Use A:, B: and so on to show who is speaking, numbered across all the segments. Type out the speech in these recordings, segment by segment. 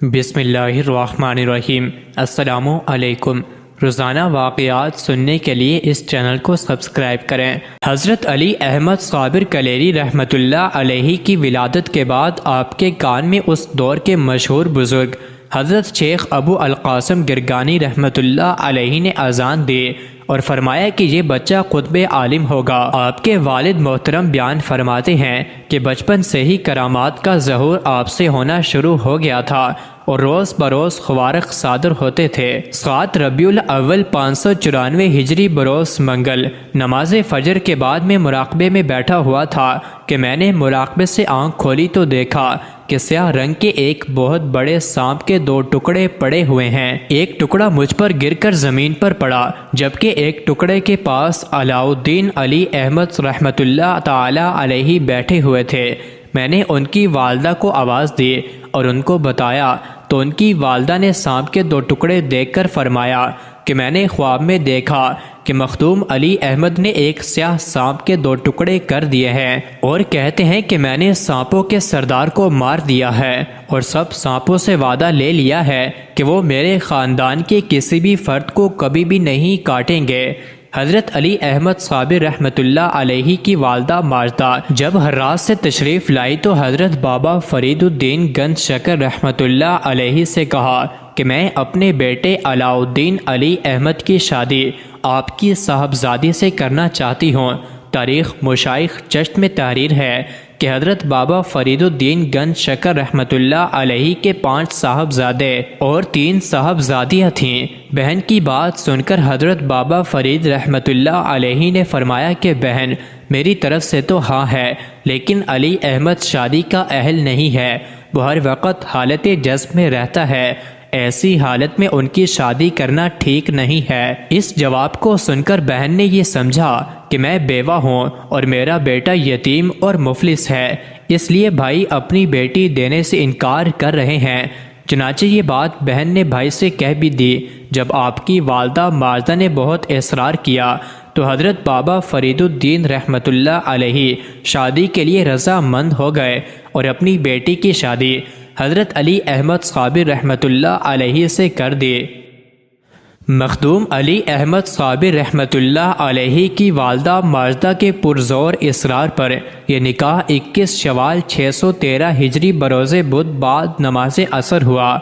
A: بسم اللہ الرحمن الرحیم۔ السلام علیکم۔ روزانہ واقعات سننے کے لیے اس چینل کو سبسکرائب کریں۔ حضرت علی احمد صابر کلیری رحمۃ اللہ علیہ کی ولادت کے بعد آپ کے کان میں اس دور کے مشہور بزرگ حضرت شیخ ابو القاسم گرگانی رحمۃ اللہ علیہ نے اذان دی اور فرمایا کہ یہ بچہ قطب عالم ہوگا۔ آپ کے والد محترم بیان فرماتے ہیں کہ بچپن سے ہی کرامات کا ظہور آپ سے ہونا شروع ہو گیا تھا اور روز بروز خوارق صادر ہوتے تھے۔ 7 ربیع الاول 594 ہجری بروز منگل نماز فجر کے بعد میں مراقبے میں بیٹھا ہوا تھا کہ میں نے مراقبے سے آنکھ کھولی تو دیکھا کہ سیاہ رنگ کے ایک بہت بڑے سانپ کے 2 ٹکڑے پڑے ہوئے ہیں۔ ایک ٹکڑا مجھ پر گر کر زمین پر پڑا، جبکہ ایک ٹکڑے کے پاس علاء الدین علی احمد رحمۃ اللہ تعالی علیہ بیٹھے ہوئے تھے۔ میں نے ان کی والدہ کو آواز دی اور ان کو بتایا تو ان کی والدہ نے سانپ کے 2 ٹکڑے دیکھ کر فرمایا کہ میں نے خواب میں دیکھا کہ مخدوم علی احمد نے ایک سیاہ سانپ کے 2 ٹکڑے کر دیے ہیں اور کہتے ہیں کہ میں نے سانپوں کے سردار کو مار دیا ہے اور سب سانپوں سے وعدہ لے لیا ہے کہ وہ میرے خاندان کے کسی بھی فرد کو کبھی بھی نہیں کاٹیں گے۔ حضرت علی احمد صابر رحمۃ اللہ علیہ کی والدہ ماجدہ جب ہراس سے تشریف لائی تو حضرت بابا فرید الدین گنج شکر رحمۃ اللہ علیہ سے کہا کہ میں اپنے بیٹے علاء الدین علی احمد کی شادی آپ کی صاحبزادی سے کرنا چاہتی ہوں۔ تاریخ مشائخ چشت میں تحریر ہے کہ حضرت بابا فرید الدین گنج شکر رحمۃ اللہ علیہ کے 5 صاحبزادے اور 3 صاحبزادیاں تھیں۔ بہن کی بات سن کر حضرت بابا فرید رحمۃ اللہ علیہ نے فرمایا کہ بہن میری طرف سے تو ہاں ہے، لیکن علی احمد شادی کا اہل نہیں ہے، وہ ہر وقت حالت جذب میں رہتا ہے، ایسی حالت میں ان کی شادی کرنا ٹھیک نہیں ہے۔ اس جواب کو سن کر بہن نے یہ سمجھا کہ میں بیوہ ہوں اور میرا بیٹا یتیم اور مفلس ہے، اس لیے بھائی اپنی بیٹی دینے سے انکار کر رہے ہیں۔ چنانچہ یہ بات بہن نے بھائی سے کہہ بھی دی۔ جب آپ کی والدہ ماجدہ نے بہت اصرار کیا تو حضرت بابا فرید الدین رحمۃ اللہ علیہ شادی کے لیے رضا مند ہو گئے اور اپنی بیٹی کی شادی حضرت علی احمد صابر رحمۃ اللہ علیہ سے کر دی۔ مخدوم علی احمد صابر رحمۃ اللہ علیہ کی والدہ ماجدہ کے پرزور اصرار پر یہ نکاح 21 شوال 613 ہجری بروز بدھ بعد نماز عصر ہوا۔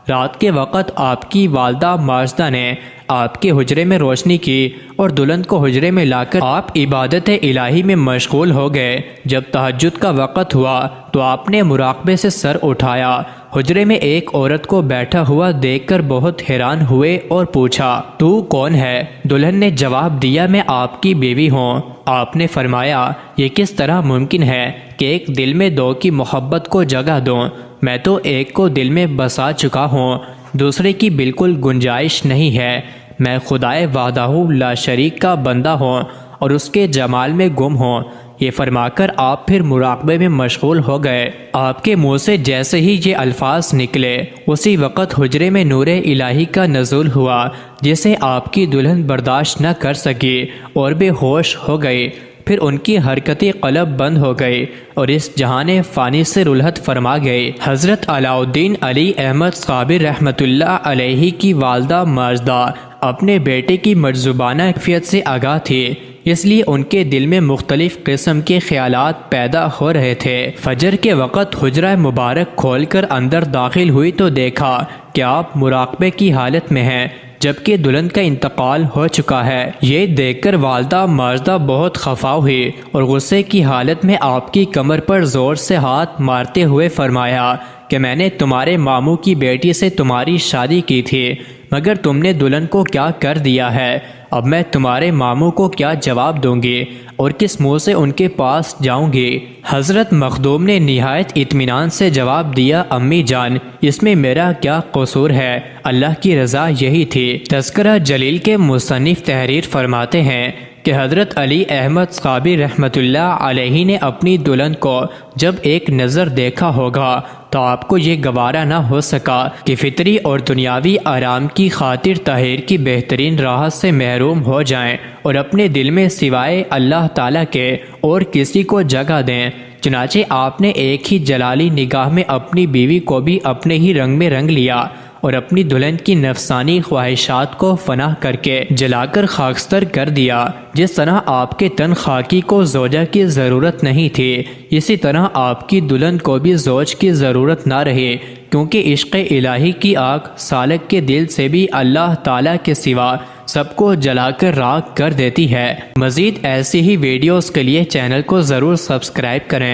A: رات کے وقت آپ کی والدہ ماجدہ نے آپ کے حجرے میں روشنی کی اور دلہن کو حجرے میں لا کر آپ عبادت الہی میں مشغول ہو گئے۔ جب تہجد کا وقت ہوا تو آپ نے مراقبے سے سر اٹھایا۔ حجرے میں ایک عورت کو بیٹھا ہوا دیکھ کر بہت حیران ہوئے اور پوچھا تو کون ہے؟ دلہن نے جواب دیا میں آپ کی بیوی ہوں۔ آپ نے فرمایا یہ کس طرح ممکن ہے کہ ایک دل میں 2 کی محبت کو جگہ دوں؟ میں تو ایک کو دل میں بسا چکا ہوں، دوسرے کی بالکل گنجائش نہیں ہے۔ میں خدائے وحدہ لا شریک کا بندہ ہوں اور اس کے جمال میں گم ہوں۔ یہ فرما کر آپ پھر مراقبے میں مشغول ہو گئے۔ آپ کے منہ سے جیسے ہی یہ الفاظ نکلے اسی وقت حجرے میں نور الہی کا نزول ہوا جسے آپ کی دلہن برداشت نہ کر سکی اور بے ہوش ہو گئی۔ پھر ان کی حرکت قلب بند ہو گئی اور اس جہان فانی سے رلحت فرما گئی۔ حضرت علاء الدین علی احمد صابر رحمۃ اللہ علیہ کی والدہ ماجدہ اپنے بیٹے کی مجذوبانہ کیفیت سے آگاہ تھی، اس لیے ان کے دل میں مختلف قسم کے خیالات پیدا ہو رہے تھے۔ فجر کے وقت حجرہ مبارک کھول کر اندر داخل ہوئی تو دیکھا کہ آپ مراقبے کی حالت میں ہیں جبکہ دلہن کا انتقال ہو چکا ہے۔ یہ دیکھ کر والدہ ماجدہ بہت خفا ہوئی اور غصے کی حالت میں آپ کی کمر پر زور سے ہاتھ مارتے ہوئے فرمایا کہ میں نے تمہارے ماموں کی بیٹی سے تمہاری شادی کی تھی مگر تم نے دلہن کو کیا کر دیا ہے؟ اب میں تمہارے ماموں کو کیا جواب دوں گی اور کس منہ سے ان کے پاس جاؤں گی؟ حضرت مخدوم نے نہایت اطمینان سے جواب دیا امی جان اس میں میرا کیا قصور ہے، اللہ کی رضا یہی تھی۔ تذکرہ جلیل کے مصنف تحریر فرماتے ہیں کہ حضرت علی احمد صابر رحمۃ اللہ علیہ نے اپنی دلہن کو جب ایک نظر دیکھا ہوگا تو آپ کو یہ گوارا نہ ہو سکا کہ فطری اور دنیاوی آرام کی خاطر تحریر کی بہترین راحت سے محروم ہو جائیں اور اپنے دل میں سوائے اللہ تعالیٰ کے اور کسی کو جگہ دیں۔ چنانچہ آپ نے ایک ہی جلالی نگاہ میں اپنی بیوی کو بھی اپنے ہی رنگ میں رنگ لیا اور اپنی دلہن کی نفسانی خواہشات کو فنا کر کے جلا کر خاکستر کر دیا۔ جس طرح آپ کے تن خاکی کو زوجہ کی ضرورت نہیں تھی، اسی طرح آپ کی دلہن کو بھی زوج کی ضرورت نہ رہی، کیونکہ عشق الہی کی آگ سالک کے دل سے بھی اللہ تعالیٰ کے سوا سب کو جلا کر راکھ کر دیتی ہے۔ مزید ایسی ہی ویڈیوز کے لیے چینل کو ضرور سبسکرائب کریں۔